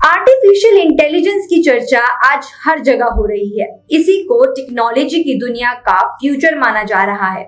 Artificial intelligence की चर्चा आज हर जगह हो रही है। इसी को टेक्नोलॉजी की दुनिया का फ्यूचर माना जा रहा है।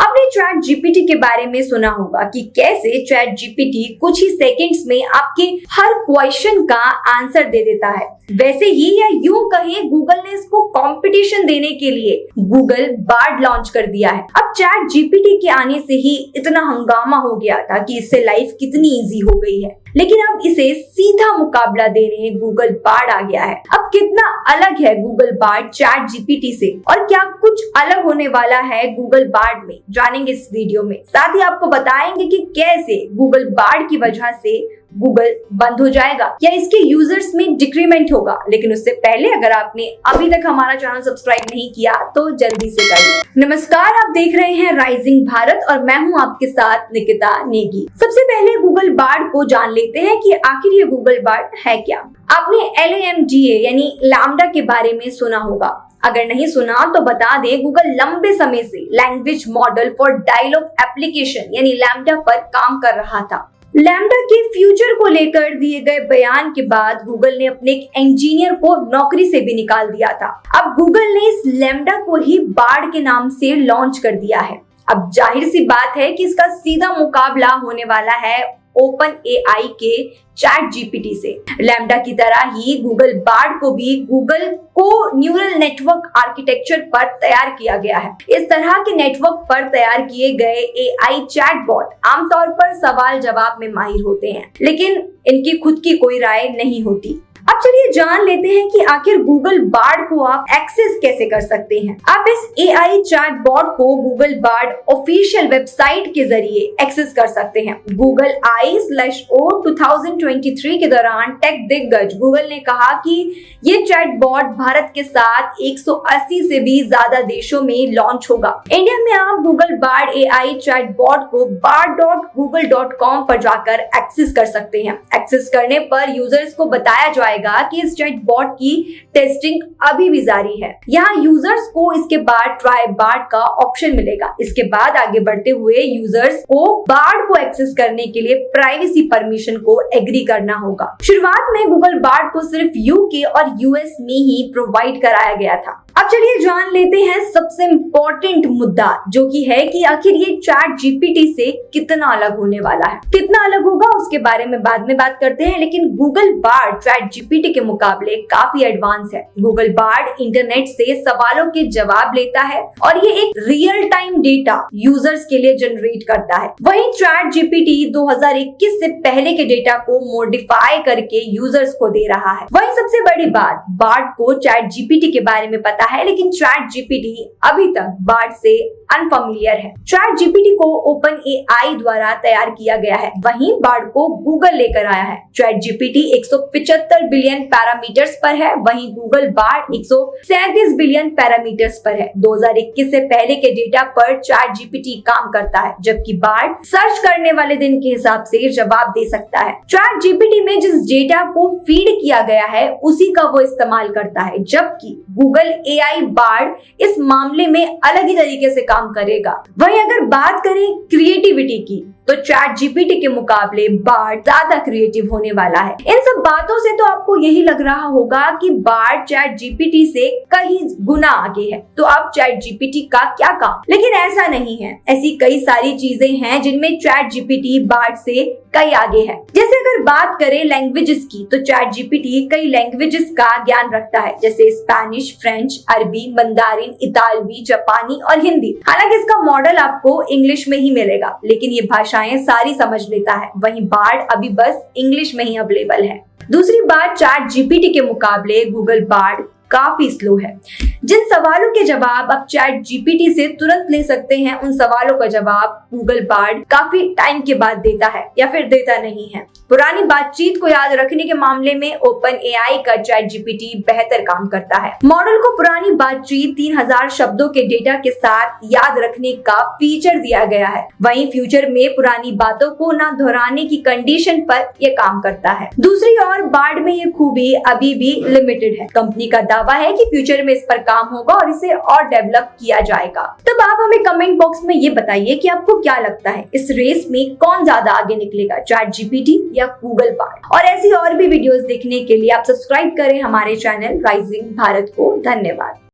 आपने चैट जीपीटी के बारे में सुना होगा कि कैसे चैट जीपीटी कुछ ही सेकंड्स में आपके हर क्वेश्चन का आंसर दे देता है। वैसे ही या यूं कहें, गूगल ने इसको कंपटीशन देने के लिए गूगल बार्ड लॉन्च कर दिया है। अब चैट जीपीटी के आने से ही इतना हंगामा हो गया था कि इससे लाइफ कितनी इजी हो गई है, लेकिन अब इसे सीधा मुकाबला देने गूगल बार्ड आ गया है। अब कितना अलग है गूगल बार्ड चैट जीपीटी से और क्या कुछ अलग होने वाला है गूगल बार्ड में, जानेंगे इस वीडियो में। साथ ही आपको बताएंगे कि कैसे गूगल बार्ड की वजह से गूगल बंद हो जाएगा या इसके यूजर्स में डिक्रीमेंट होगा। लेकिन उससे पहले अगर आपने अभी तक हमारा चैनल सब्सक्राइब नहीं किया तो जल्दी से करिए। नमस्कार, आप देख रहे हैं राइजिंग भारत और मैं हूं आपके साथ निकिता नेगी। सबसे पहले गूगल बार्ड को जान लेते हैं कि आखिर ये गूगल बार्ड है क्या। आपने LAMDA यानी लैम्डा के बारे में सुना होगा। अगर नहीं सुना तो बता दें, गूगल लंबे समय से language model for dialogue application यानी लैम्डा पर काम कर रहा था। लैम्डा के फ्यूचर को लेकर दिए गए बयान के बाद गूगल ने अपने एक इंजीनियर को नौकरी से भी निकाल दिया था। अब गूगल ने इस लैम्डा को ही बार्ड के नाम से लॉन्च कर दिया है। अब जाहिर सी बात है कि इसका सीधा मुकाबला होने वाला है ओपन AI के चैट जीपीटी से। लैम्डा की तरह ही गूगल बार्ड को भी गूगल को न्यूरल नेटवर्क आर्किटेक्चर पर तैयार किया गया है। इस तरह के नेटवर्क पर तैयार किए गए AI चैटबॉट आमतौर पर सवाल जवाब में माहिर होते हैं, लेकिन इनकी खुद की कोई राय नहीं होती। अब चलिए जान लेते हैं कि आखिर गूगल बार्ड को आप एक्सेस कैसे कर सकते हैं। आप इस AI चैटबॉट को गूगल बार्ड ऑफिशियल वेबसाइट के जरिए एक्सेस कर सकते हैं। गूगल I/O 2023 के दौरान टेक दिग्गज गूगल ने कहा कि ये चैटबॉट भारत के साथ 180 से भी ज्यादा देशों में लॉन्च होगा। इंडिया में आप गूगल बार्ड AI चैटबॉट को bard.google.com पर जाकर एक्सेस कर सकते हैं। एक्सेस करने पर यूजर्स को बताया जाएगा कि इस चैटबॉट की टेस्टिंग अभी भी जारी है। यहाँ यूजर्स को इसके बाद ट्राई बार्ड का ऑप्शन मिलेगा। इसके बाद आगे बढ़ते हुए यूजर्स को बार्ड को एक्सेस करने के लिए प्राइवेसी परमिशन को एग्री करना होगा। शुरुआत में गूगल बार्ड को सिर्फ UK और US में ही प्रोवाइड कराया गया था। अब चलिए जान लेते हैं सबसे इम्पोर्टेंट मुद्दा, जो कि है कि आखिर ये चैट जीपीटी से कितना अलग होने वाला है। कितना अलग होगा उसके बारे में बाद में बात करते हैं, लेकिन गूगल बार्ड चैट जीपीटी के मुकाबले काफी एडवांस है। गूगल बार्ड इंटरनेट से सवालों के जवाब लेता है और ये एक रियल टाइम डेटा यूजर्स के लिए जनरेट करता है। वहीं चैट जीपीटी 2021 से पहले के डेटा को मॉडिफाई करके यूजर्स को दे रहा है। वहीं सबसे बड़ी बात, बार्ड को चैट जीपीटी के बारे में पता है, लेकिन चैट जीपीटी अभी तक बार्ड से अनफैमिलियर है। चैट जीपीटी को ओपन AI द्वारा तैयार किया गया है, वहीं बार्ड को गूगल लेकर आया है। चैट जीपीटी 175 बिलियन पैरामीटर्स पर है, वहीं गूगल बार्ड 137 बिलियन पैरामीटर्स पर है। 2021 से पहले के डेटा पर चैट जीपीटी काम करता है, जबकि बार्ड सर्च करने वाले दिन के हिसाब से जवाब दे सकता है। चैट जीपीटी में जिस डेटा को फीड किया गया है उसी का वो इस्तेमाल करता है, जबकि गूगल AI बार्ड इस मामले में अलग ही तरीके से काम करेगा। वहीं अगर बात करें क्रिएटिविटी की, तो चैट जीपीटी के मुकाबले बार्ड ज्यादा क्रिएटिव होने वाला है। इन सब बातों से तो आपको यही लग रहा होगा कि बार्ड चैट जीपीटी से कई गुना आगे है, तो अब चैट जीपीटी का क्या काम। लेकिन ऐसा नहीं है। ऐसी कई सारी चीजें हैं जिनमें चैट जीपीटी बार्ड से कई आगे है। जैसे अगर बात करें लैंग्वेजेस की, तो चैट जीपीटी कई लैंग्वेजेस का ज्ञान रखता है, जैसे स्पेनिश, फ्रेंच, अरबी, मंदारिन, इतालवी, जापानी और हिंदी। हालांकि इसका मॉडल आपको इंग्लिश में ही मिलेगा, लेकिन ये भाषाएं सारी समझ लेता है। वहीं बार्ड अभी बस इंग्लिश में ही अवेलेबल है। दूसरी बात, चैट जीपीटी के मुकाबले गूगल बार्ड काफी स्लो है। जिन सवालों के जवाब आप चैट जीपीटी से तुरंत ले सकते हैं, उन सवालों का जवाब गूगल बार्ड काफी टाइम के बाद देता है या फिर देता नहीं है। पुरानी बातचीत को याद रखने के मामले में ओपन AI का चैट जीपीटी बेहतर काम करता है। मॉडल को पुरानी बातचीत 3000 शब्दों के डेटा के साथ याद रखने का फीचर दिया गया है। वहीं फ्यूचर में पुरानी बातों को न दोहराने की कंडीशन पर यह काम करता है। दूसरी ओर बार्ड में ये खूबी अभी भी लिमिटेड है। कंपनी का दावा दावा है कि फ्यूचर में इस पर काम होगा और इसे और डेवलप किया जाएगा। तब आप हमें कमेंट बॉक्स में ये बताइए कि आपको क्या लगता है, इस रेस में कौन ज्यादा आगे निकलेगा, ChatGPT या गूगल बार्ड। और ऐसी और भी वीडियोस देखने के लिए आप सब्सक्राइब करें हमारे चैनल राइजिंग भारत को। धन्यवाद।